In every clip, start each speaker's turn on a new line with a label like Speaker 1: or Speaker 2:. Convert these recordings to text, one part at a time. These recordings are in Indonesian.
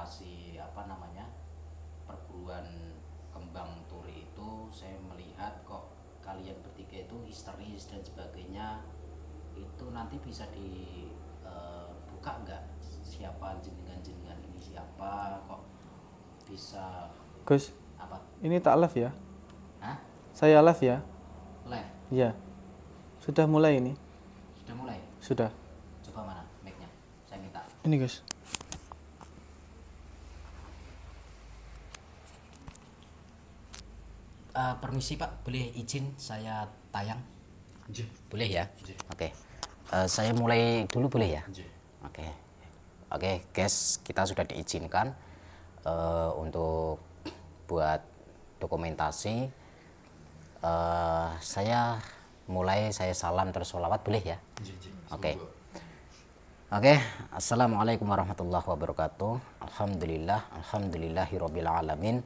Speaker 1: lokasi apa namanya perguruan kembang turi itu saya melihat kok kalian bertiga itu histeris dan sebagainya. Itu nanti bisa dibuka nggak siapa jenengan ini, siapa kok bisa
Speaker 2: Gus,
Speaker 1: apa?
Speaker 2: ini tak live ya?
Speaker 1: Hah?
Speaker 2: Saya live ya?
Speaker 1: Live?
Speaker 2: Iya. Sudah mulai ini?
Speaker 1: Sudah mulai?
Speaker 2: Sudah.
Speaker 1: Coba mana mic-nya? Saya minta.
Speaker 2: Ini Gus.
Speaker 1: Permisi Pak, boleh izin saya tayang? Boleh ya? Oke. Saya mulai dulu boleh ya? Oke. Oke, guys, kita sudah diizinkan untuk buat dokumentasi. Saya salam terus sholawat boleh ya? Oke. Oke, assalamualaikum warahmatullahi wabarakatuh. Alhamdulillahirabbil alamin.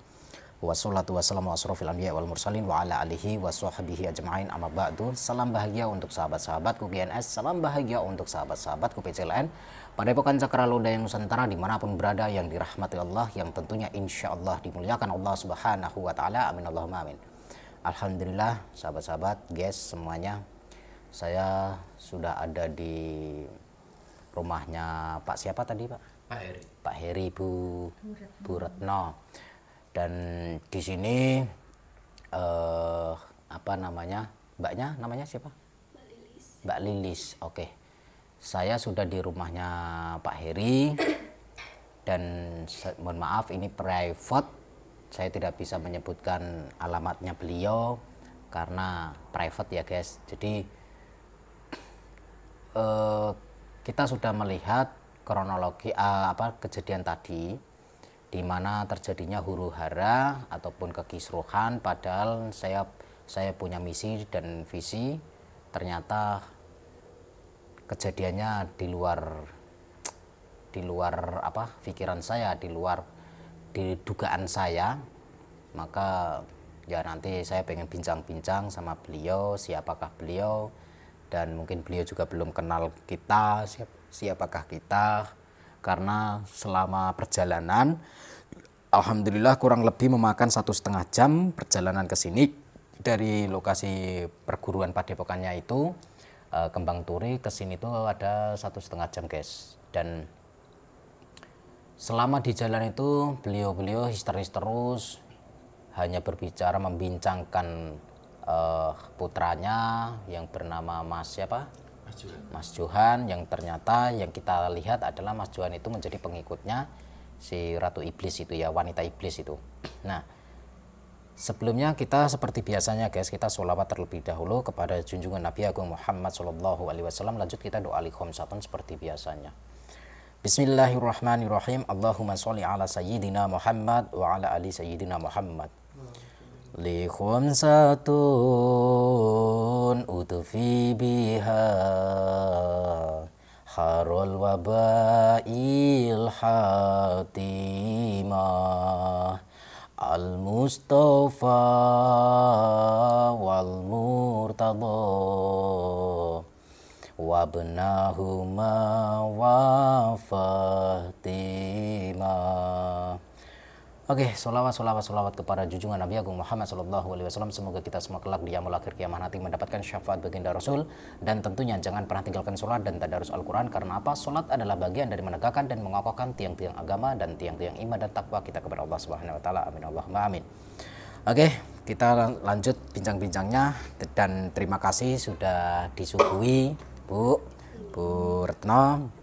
Speaker 1: Wassalatu wassalamu asrofil anbiya wal mursalin wa ala alihi wa sahbihi ajma'in, amma ba'du. Salam bahagia untuk sahabat-sahabatku GNS, salam bahagia untuk sahabat-sahabatku PCLN pada epokan Cakraloda yang Nusantara dimanapun berada, yang dirahmati Allah, yang tentunya insya Allah dimuliakan Allah subhanahu wa ta'ala, amin Allahumma amin. Alhamdulillah sahabat-sahabat guys semuanya, saya sudah ada di rumahnya Pak siapa tadi Pak? Pak Heri, Bu Retno. Dan di sini apa namanya, mbaknya namanya siapa? Mbak Lilis. Oke, saya sudah di rumahnya Pak Heri dan mohon maaf ini private, saya tidak bisa menyebutkan alamatnya beliau karena private ya guys. Jadi kita sudah melihat kronologi kejadian tadi, di mana terjadinya huru hara ataupun kekisruhan, padahal saya punya misi dan visi, ternyata kejadiannya di luar apa pikiran saya, di luar dugaan saya. Maka ya nanti saya pengen bincang-bincang sama beliau, siapakah beliau, dan mungkin beliau juga belum kenal kita, siapakah kita. Karena selama perjalanan alhamdulillah kurang lebih memakan 1,5 jam perjalanan ke sini dari lokasi perguruan padepokannya itu Kembang Turi ke sini tuh ada 1,5 jam guys. Dan selama di jalan itu beliau histeris terus, hanya berbicara membincangkan putranya yang bernama Mas siapa? Mas Johan, yang ternyata yang kita lihat adalah Mas Johan itu menjadi pengikutnya si Ratu Iblis itu ya, wanita iblis itu. Nah, sebelumnya kita seperti biasanya guys, kita sholawat terlebih dahulu kepada junjungan Nabi Agung Muhammad SAW. Lanjut kita doa likhomsatun seperti biasanya. Bismillahirrahmanirrahim. Allahumma sholli ala sayyidina Muhammad wa ala ali sayyidina Muhammad. Likhomsatun utufi biha harul wabail hatimah al-mustafa wal murtada wabnahuma wa fatimah. Oke, sholawat kepada junjungan Nabi Agung Muhammad SAW. Semoga kita semua kelak di yaumul akhir kiamat nanti mendapatkan syafaat baginda Rasul. Dan tentunya jangan pernah tinggalkan sholat dan tadarus Al-Quran. Karena apa? Sholat adalah bagian dari menegakkan dan mengokohkan tiang-tiang agama dan tiang-tiang iman dan takwa kita kepada Allah Subhanahu Wa Taala. Amin Allahumma amin. Oke, kita lanjut bincang-bincangnya. Dan terima kasih sudah disuguhi Bu Retno.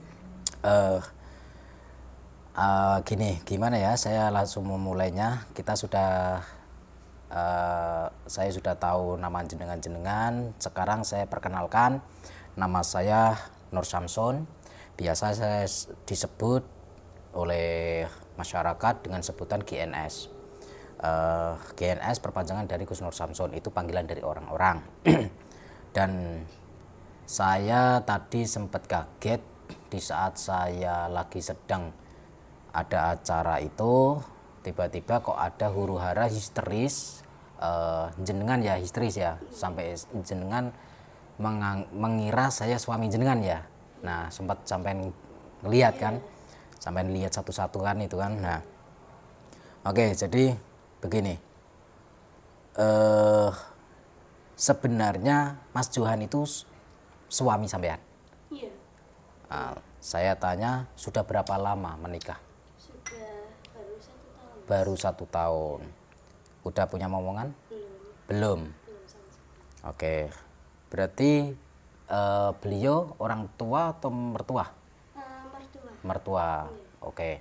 Speaker 1: Gimana ya, saya langsung memulainya. Saya sudah tahu nama jenengan. Sekarang saya perkenalkan, nama saya Nur Samsun. Biasa saya disebut oleh masyarakat dengan sebutan GNS. GNS perpanjangan dari Gus Nur Samsun, itu panggilan dari orang-orang. Dan saya tadi sempat kaget di saat saya lagi sedang ada acara itu, tiba-tiba kok ada huru hara histeris, jenengan ya histeris ya, sampai jenengan mengira saya suami jenengan ya. Nah sempat sampai ngelihat kan, sampai lihat satu-satu kan itu kan. Nah, oke, jadi begini. Sebenarnya Mas Johan itu suami sampean?
Speaker 3: Iya.
Speaker 1: Saya tanya, sudah berapa lama menikah?
Speaker 3: Sudah baru 1 tahun.
Speaker 1: Baru 1 tahun. Udah punya momongan? Belum.
Speaker 3: Belum sama sekali.
Speaker 1: Oke, berarti beliau orang tua atau mertua?
Speaker 3: Mertua.
Speaker 1: Mertua. Oke.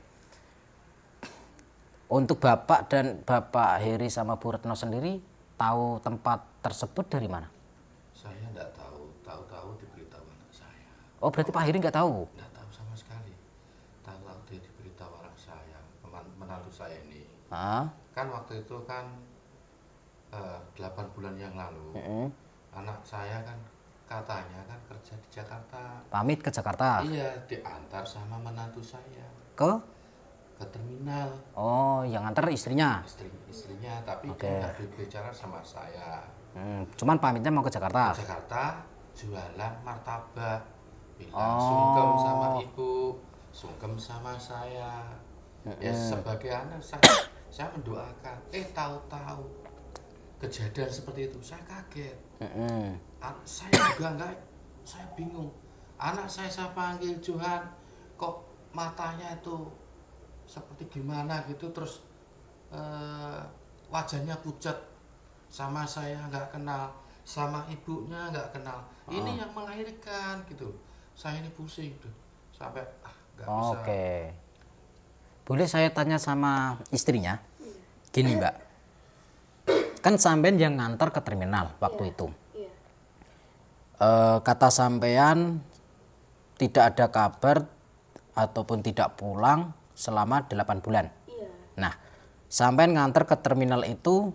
Speaker 1: Untuk Bapak dan Bapak Heri sama Bu Retno sendiri tahu tempat tersebut dari mana?
Speaker 4: Saya enggak tahu, tahu-tahu diberitahu anak saya.
Speaker 1: Oh, berarti Pak Heri nggak tahu?
Speaker 4: Enggak tahu sama sekali. Tahu-tahu dia diberitahu anak saya, menantu saya ini.
Speaker 1: Hah?
Speaker 4: Kan waktu itu kan 8 bulan yang lalu, anak saya kan katanya kan kerja di Jakarta.
Speaker 1: Pamit ke Jakarta?
Speaker 4: Iya, diantar sama menantu saya
Speaker 1: Ke?
Speaker 4: terminal.
Speaker 1: Oh, yang antar istrinya?
Speaker 4: Istrinya, tapi dia nggak berbicara sama saya.
Speaker 1: Cuman pamitnya mau ke Jakarta?
Speaker 4: Ke Jakarta jualan martabak, bilang sungkem sama ibu, sungkem sama saya. Ya sebagai anak saya mendoakan. Tahu-tahu kejadian seperti itu, saya kaget. Saya juga enggak, saya bingung. Anak saya panggil Johan, kok matanya itu seperti gimana gitu, terus wajahnya pucat, sama saya nggak kenal, sama ibunya nggak kenal. Ini yang melahirkan gitu. Saya ini pusing tuh, sampai nggak bisa.
Speaker 1: Oke. Boleh saya tanya sama istrinya? Gini Mbak, kan sampean yang ngantar ke terminal waktu itu.
Speaker 3: Iya.
Speaker 1: Kata sampean tidak ada kabar ataupun tidak pulang selama 8 bulan.
Speaker 3: Iya.
Speaker 1: Nah, sampean ngantar ke terminal itu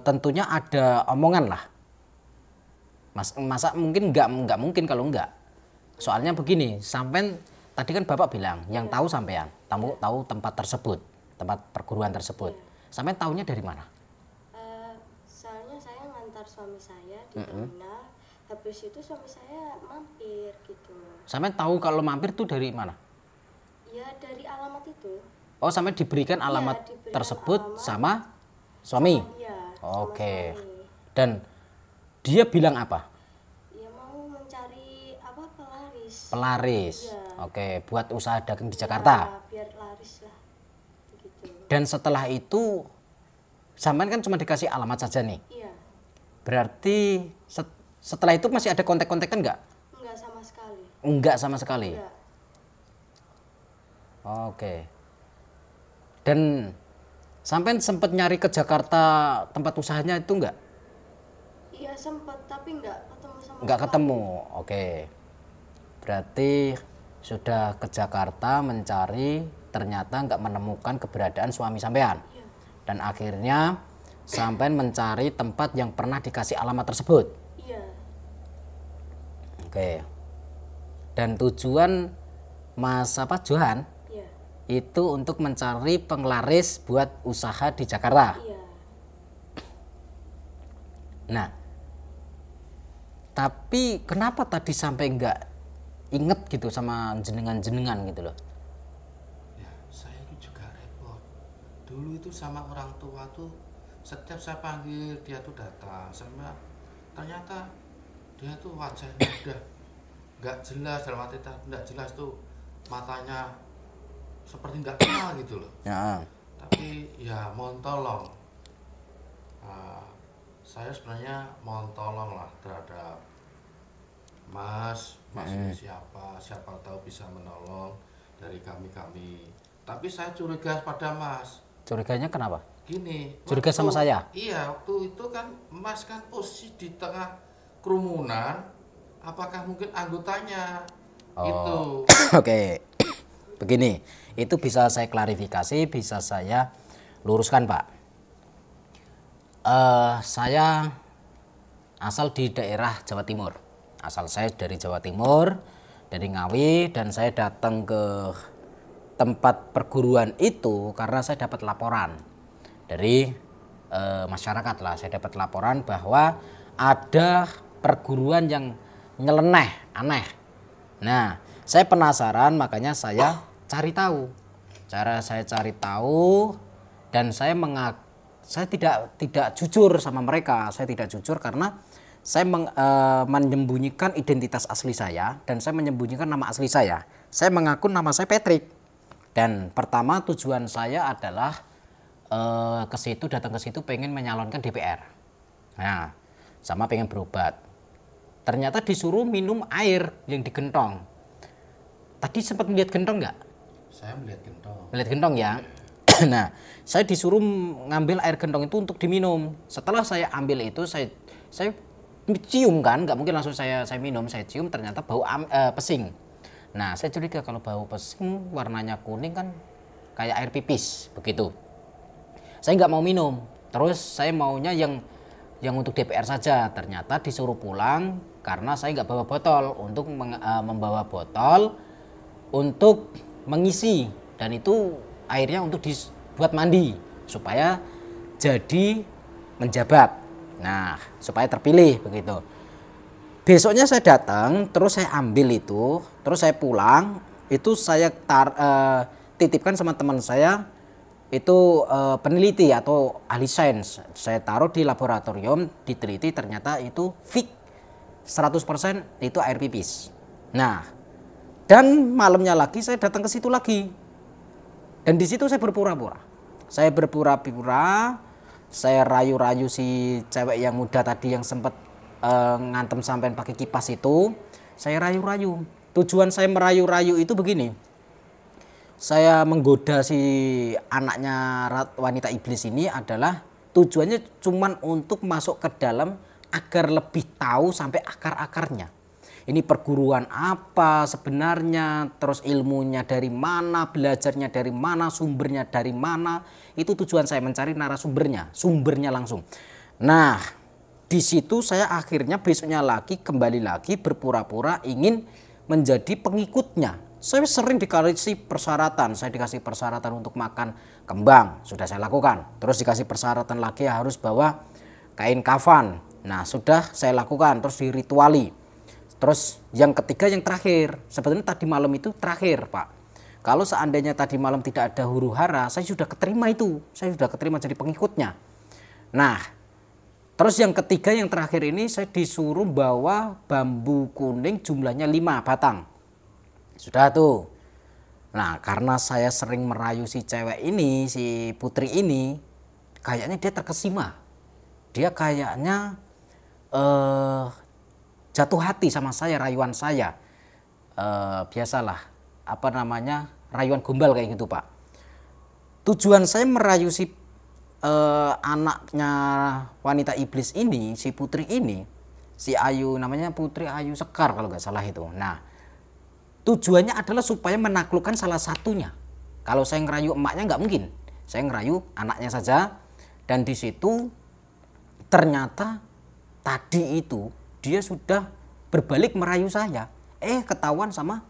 Speaker 1: tentunya ada omongan lah. Masa mungkin nggak mungkin kalau enggak. Soalnya begini, sampean tadi kan Bapak bilang yang tahu sampean, tahu tempat tersebut, tempat perguruan tersebut. Sampean tahunya dari mana?
Speaker 3: Soalnya saya ngantar suami saya di terminal, habis itu suami saya mampir gitu.
Speaker 1: Sampean tahu kalau mampir tuh dari mana?
Speaker 3: Ya dari alamat itu.
Speaker 1: Oh, sampean diberikan alamat
Speaker 3: diberikan
Speaker 1: tersebut
Speaker 3: alamat.
Speaker 1: sama suami?
Speaker 3: Iya.
Speaker 1: Oke.
Speaker 3: Suami.
Speaker 1: Dan dia bilang apa?
Speaker 3: Ya mau mencari pelaris.
Speaker 1: Pelaris.
Speaker 3: Iya.
Speaker 1: Oke, buat usaha dagang di Jakarta.
Speaker 3: Ya, biar laris lah. Gitu.
Speaker 1: Dan setelah itu sampean kan cuma dikasih alamat saja nih.
Speaker 3: Iya.
Speaker 1: Berarti setelah itu masih ada kontak-kontakan nggak?
Speaker 3: Enggak sama sekali.
Speaker 1: Enggak sama sekali.
Speaker 3: Iya.
Speaker 1: Oke. Dan sampean sempat nyari ke Jakarta tempat usahanya itu enggak?
Speaker 3: Iya sempat, tapi enggak ketemu sama
Speaker 1: Enggak
Speaker 3: sekali.
Speaker 1: ketemu. Oke. Berarti sudah ke Jakarta mencari, ternyata enggak menemukan keberadaan suami sampean.
Speaker 3: Iya.
Speaker 1: Dan akhirnya sampean mencari tempat yang pernah dikasih alamat tersebut.
Speaker 3: Iya.
Speaker 1: Oke. Dan tujuan Mas Johan
Speaker 3: Iya.
Speaker 1: itu untuk mencari penglaris buat usaha di Jakarta.
Speaker 3: Iya.
Speaker 1: Nah, tapi kenapa tadi sampai nggak inget gitu sama jenengan-jenengan gitu loh?
Speaker 4: Ya, saya ini juga repot. Dulu itu sama orang tua tuh, setiap saya panggil dia tuh datang. Sama ternyata dia tuh wajahnya udah nggak jelas, dalam arti nggak jelas tuh, matanya seperti nggak kenal gitu loh.
Speaker 1: Ya.
Speaker 4: Tapi ya mohon tolong, saya sebenarnya mohon tolong lah terhadap Mas ini siapa tahu bisa menolong dari kami. Tapi saya curiga pada Mas.
Speaker 1: Curiganya kenapa?
Speaker 4: Gini,
Speaker 1: Curiga sama saya?
Speaker 4: Iya, waktu itu kan Mas kan posisi di tengah kerumunan, apakah mungkin anggotanya itu?
Speaker 1: Oke. Begini, itu bisa saya klarifikasi, bisa saya luruskan, Pak. Saya asal di daerah Jawa Timur. Asal saya dari Jawa Timur, dari Ngawi, dan saya datang ke tempat perguruan itu karena saya dapat laporan dari masyarakat lah. Saya dapat laporan bahwa ada perguruan yang nyeleneh, aneh. Nah, Saya penasaran, makanya saya cari tahu. Saya cari tahu dan saya tidak jujur sama mereka. Saya tidak jujur karena saya menyembunyikan identitas asli saya dan saya menyembunyikan nama asli saya. Saya mengaku nama saya Patrick. Dan pertama tujuan saya adalah datang ke situ pengen menyalonkan DPR. Nah, sama pengen berobat. Ternyata disuruh minum air yang digentong. Tadi sempat melihat gentong nggak?
Speaker 4: Saya melihat gentong.
Speaker 1: Melihat gentong ya. Nah, saya disuruh ngambil air gentong itu untuk diminum. Setelah saya ambil itu, saya cium kan, nggak mungkin langsung saya minum. Saya cium, ternyata bau pesing. Nah, saya curiga kalau bau pesing warnanya kuning kan kayak air pipis begitu. Saya nggak mau minum. Terus saya maunya yang untuk DPR saja. Ternyata disuruh pulang karena saya nggak bawa botol. Untuk membawa botol untuk mengisi, dan itu airnya untuk dibuat mandi supaya jadi menjabat. Nah, supaya terpilih begitu. Besoknya saya datang, terus saya ambil itu, terus saya pulang, itu saya titipkan sama teman saya, itu peneliti atau ahli sains. Saya taruh di laboratorium, diteliti, ternyata itu fix 100% itu air pipis. Nah, dan malamnya lagi saya datang ke situ lagi. Dan di situ saya berpura-pura. Saya berpura-pura, saya rayu-rayu si cewek yang muda tadi yang sempat ngantem sampean pakai kipas itu. Saya rayu-rayu. Tujuan saya merayu-rayu itu begini. Saya menggoda si anaknya wanita iblis ini adalah tujuannya cuman untuk masuk ke dalam agar lebih tahu sampai akar-akarnya. Ini perguruan apa sebenarnya, terus ilmunya dari mana, belajarnya dari mana, sumbernya dari mana. Itu tujuan saya, mencari narasumbernya, sumbernya langsung. Nah, di situ saya akhirnya besoknya lagi kembali lagi berpura-pura ingin menjadi pengikutnya. Saya sering dikasih persyaratan, saya dikasih persyaratan untuk makan kembang, sudah saya lakukan. Terus dikasih persyaratan lagi harus bawa kain kafan. Nah, sudah saya lakukan, terus dirituali. Terus yang ketiga, yang terakhir, sebenarnya tadi malam itu terakhir, Pak. Kalau seandainya tadi malam tidak ada huru hara, saya sudah keterima itu. Saya sudah keterima jadi pengikutnya. Nah, terus yang ketiga, yang terakhir ini saya disuruh bawa bambu kuning jumlahnya 5 batang. Sudah tuh. Nah, karena saya sering merayu si cewek ini, si putri ini, kayaknya dia terkesima. Dia kayaknya jatuh hati sama saya, rayuan saya. Biasalah, rayuan gombal kayak gitu, Pak. Tujuan saya merayu si anaknya wanita iblis ini, si putri ini, si Ayu, namanya Putri Ayu Sekar kalau nggak salah itu. Nah, tujuannya adalah supaya menaklukkan salah satunya. Kalau saya ngerayu emaknya nggak mungkin, saya ngerayu anaknya saja. Dan di situ ternyata tadi itu dia sudah berbalik merayu saya. Ketahuan sama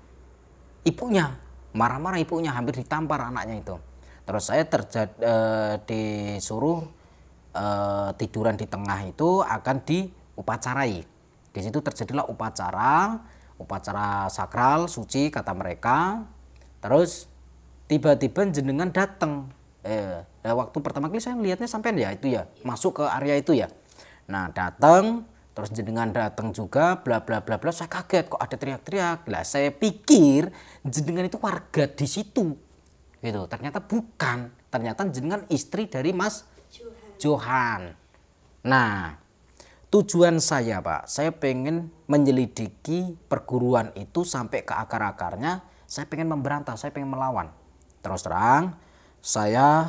Speaker 1: ibunya, marah-marah ibunya, hampir ditampar anaknya itu. Terus saya disuruh tiduran di tengah itu akan diupacarai. Di situ terjadilah upacara sakral, suci kata mereka. Terus tiba-tiba jenengan datang. Waktu pertama kali saya melihatnya sampean ya itu ya, masuk ke area itu ya. Nah, datang, terus jenengan datang juga, bla bla bla bla. Saya kaget kok ada teriak-teriak. Lah, saya pikir jenengan itu warga di situ. Gitu. Ternyata bukan. Ternyata jenengan istri dari Mas Johan. Nah, tujuan saya, Pak, saya pengen menyelidiki perguruan itu sampai ke akar-akarnya. Saya pengen memberantas, saya pengen melawan. Terus terang, saya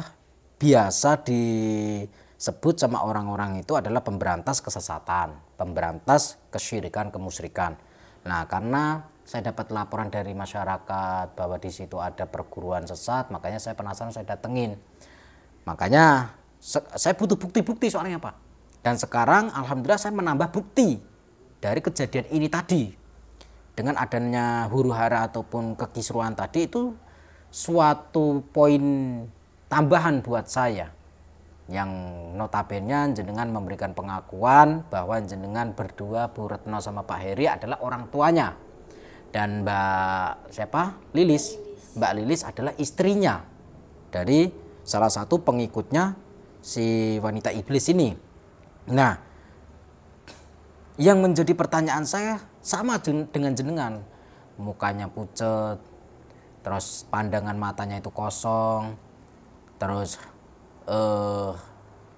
Speaker 1: biasa disebut sama orang-orang itu adalah pemberantas kesesatan, pemberantas kesyirikan, kemusyrikan. Nah, karena saya dapat laporan dari masyarakat bahwa di situ ada perguruan sesat, makanya saya penasaran, saya datengin. Makanya saya butuh bukti-bukti soalnya, Pak. Dan sekarang alhamdulillah saya menambah bukti dari kejadian ini tadi. Dengan adanya huru hara ataupun kekisruhan tadi, itu suatu poin tambahan buat saya. Yang notabene jenengan memberikan pengakuan bahwa jenengan berdua, Bu Retno sama Pak Heri adalah orang tuanya. Dan Mbak Lilis adalah istrinya dari salah satu pengikutnya si wanita iblis ini. Nah, yang menjadi pertanyaan saya sama dengan jenengan. Mukanya pucet, terus pandangan matanya itu kosong, terus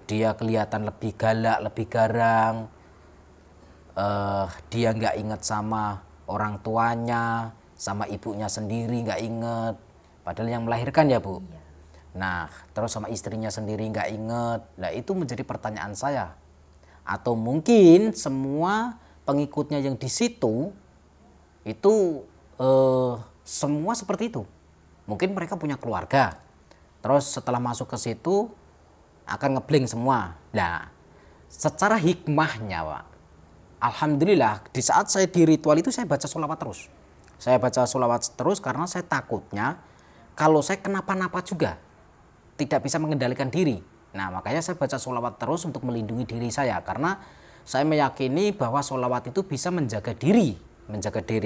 Speaker 1: dia kelihatan lebih galak, lebih garang. Dia nggak inget sama orang tuanya, sama ibunya sendiri nggak inget, padahal yang melahirkan ya Bu. Nah, terus sama istrinya sendiri nggak inget. Nah, itu menjadi pertanyaan saya. Atau mungkin semua pengikutnya yang di situ itu semua seperti itu. Mungkin mereka punya keluarga. Terus setelah masuk ke situ akan ngeblank semua. Nah, secara hikmahnya, Pak, alhamdulillah di saat saya di ritual itu saya baca sholawat terus. Saya baca sholawat terus karena saya takutnya kalau saya kenapa-napa juga tidak bisa mengendalikan diri. Nah, makanya saya baca sholawat terus untuk melindungi diri saya. Karena saya meyakini bahwa sholawat itu bisa menjaga diri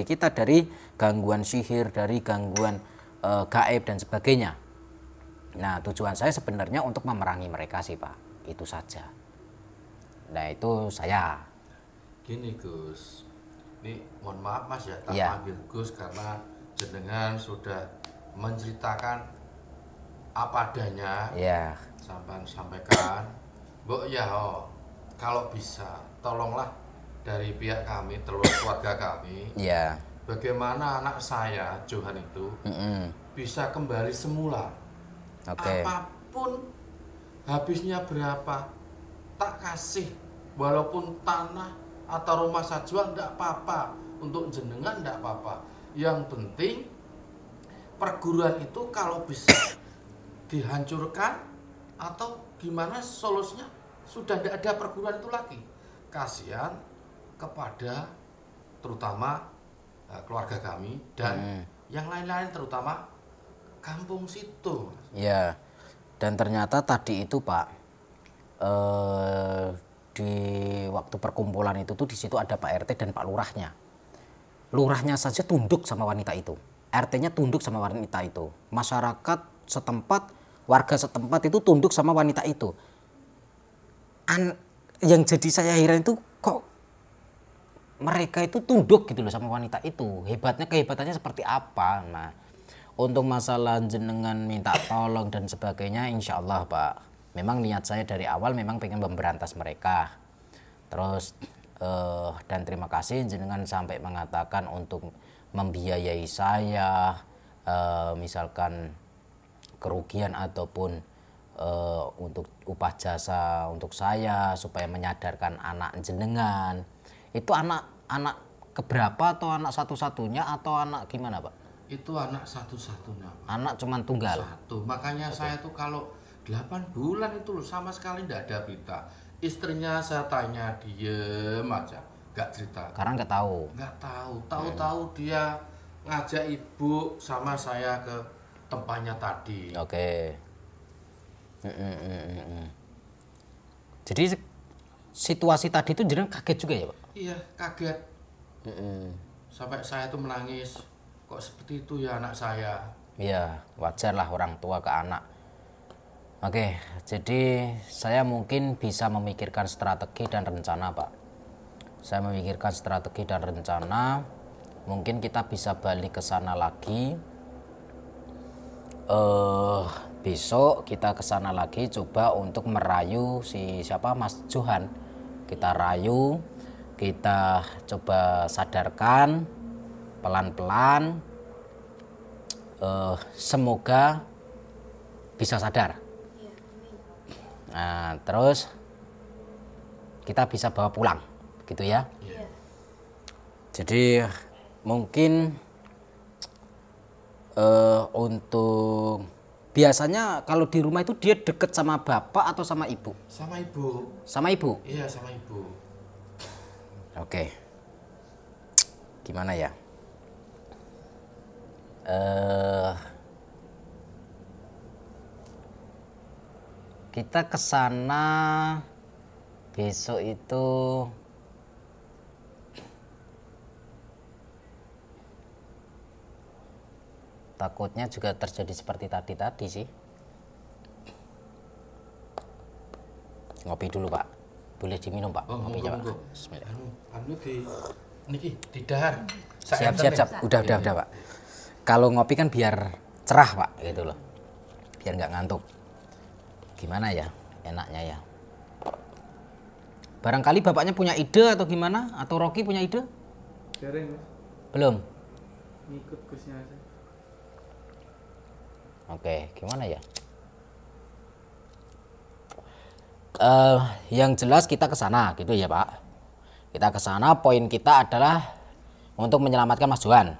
Speaker 1: kita dari gangguan sihir, dari gangguan gaib dan sebagainya. Nah, tujuan saya sebenarnya untuk memerangi mereka sih Pak, itu saja. Nah, itu saya.
Speaker 4: Gini Gus, ini mohon maaf Mas ya, tak
Speaker 1: Iya.
Speaker 4: panggil Gus karena jenengan sudah menceritakan apa adanya,
Speaker 1: Ya,
Speaker 4: sampaikan. Mbok ya, kalau bisa tolonglah dari pihak kami, keluarga kami,
Speaker 1: ya.
Speaker 4: bagaimana anak saya Johan itu bisa kembali semula.
Speaker 1: Oke.
Speaker 4: Apapun habisnya berapa, tak kasih, walaupun tanah atau rumah saja enggak apa-apa, untuk jenengan enggak apa-apa. Yang penting perguruan itu kalau bisa dihancurkan atau gimana solusinya, sudah tidak ada perguruan itu lagi. Kasihan kepada terutama keluarga kami dan yang lain-lain, terutama kampung situ.
Speaker 1: Ya. Dan ternyata tadi itu Pak, di waktu perkumpulan itu tuh di situ ada Pak RT dan Pak Lurahnya. Lurahnya saja tunduk sama wanita itu. RT-nya tunduk sama wanita itu. Masyarakat setempat, warga setempat itu tunduk sama wanita itu. Yang jadi saya heran itu kok mereka itu tunduk gitu loh sama wanita itu. Kehebatannya seperti apa? Nah, untuk masalah jenengan minta tolong dan sebagainya, insya Allah Pak, memang niat saya dari awal memang pengen memberantas mereka. Terus dan terima kasih jenengan sampai mengatakan untuk membiayai saya, misalkan kerugian ataupun untuk upah jasa untuk saya supaya menyadarkan anak jenengan. Itu anak keberapa, atau anak satu-satunya atau anak gimana Pak?
Speaker 4: Itu anak satu-satunya.
Speaker 1: Anak cuman tunggal.
Speaker 4: Satu. Makanya saya tuh kalau 8 bulan itu loh sama sekali tidak ada berita. Istrinya saya tanya diem aja, nggak cerita.
Speaker 1: Karena nggak tahu.
Speaker 4: Nggak tahu. Tahu-tahu dia ngajak ibu sama saya ke tempatnya tadi.
Speaker 1: Oke. Jadi situasi tadi itu jenengan kaget juga ya Pak?
Speaker 4: Iya, kaget. Sampai saya tuh menangis. Kok seperti itu ya anak saya?
Speaker 1: Iya, wajar lah orang tua ke anak. Oke, jadi saya mungkin bisa memikirkan strategi dan rencana Pak. Saya memikirkan strategi dan rencana. Mungkin kita bisa balik ke sana lagi. Besok kita ke sana lagi coba untuk merayu Mas Johan. Kita rayu, kita coba sadarkan pelan-pelan, semoga bisa sadar. Nah, terus kita bisa bawa pulang, gitu ya. Jadi mungkin untuk biasanya kalau di rumah itu dia deket sama bapak atau sama ibu?
Speaker 4: Sama ibu.
Speaker 1: Sama ibu?
Speaker 4: Iya, sama ibu.
Speaker 1: Oke. Gimana ya? Kita ke sana besok itu, takutnya juga terjadi seperti tadi sih. Ngopi dulu Pak, boleh diminum Pak ngopinya Pak. Bismillah.
Speaker 4: Anu niki di dahar.
Speaker 1: Siap. Udah Pak. Kalau ngopi kan biar cerah Pak gitu loh, biar nggak ngantuk. Gimana ya enaknya ya? Barangkali bapaknya punya ide atau gimana? Atau Rocky punya ide?
Speaker 2: Dereng Mas.
Speaker 1: Belum.
Speaker 2: Ngikut Gusnya aja.
Speaker 1: Oke, gimana ya? Yang jelas kita ke sana gitu ya Pak. Kita ke sana, poin kita adalah untuk menyelamatkan Mas Johan.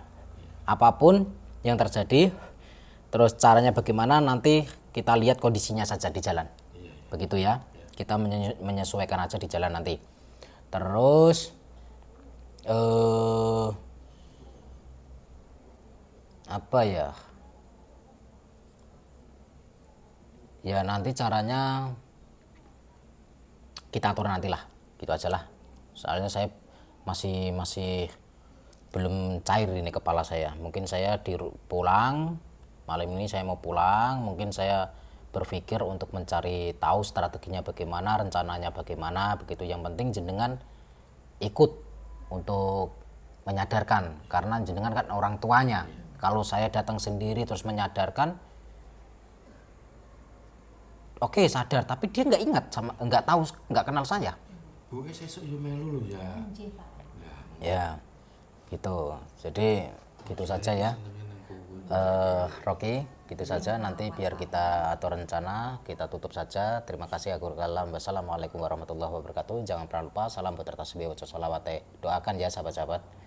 Speaker 1: Apapun yang terjadi, terus caranya bagaimana nanti kita lihat kondisinya saja di jalan. Begitu ya. Kita menyesuaikan aja di jalan nanti. Terus apa ya? Ya nanti caranya kita atur nantilah, gitu aja lah. Soalnya saya masih belum cair ini kepala saya. Mungkin saya pulang malam ini, saya mau pulang. Mungkin saya berpikir untuk mencari tahu strateginya bagaimana, rencananya bagaimana, begitu. Yang penting jenengan ikut untuk menyadarkan, karena jenengan kan orang tuanya. Kalau saya datang sendiri terus menyadarkan, oke sadar, tapi dia nggak ingat sama, nggak tahu, nggak kenal saya.
Speaker 4: Bu sesuk yo melu lho ya.
Speaker 1: Ya, gitu. Jadi gitu saja ya. Rocky, gitu saja. Nanti biar kita atur rencana, kita tutup saja. Terima kasih. Wassalamualaikum warahmatullahi wabarakatuh. Jangan pernah lupa salam putra tasbih wa sholawat. Doakan ya sahabat-sahabat.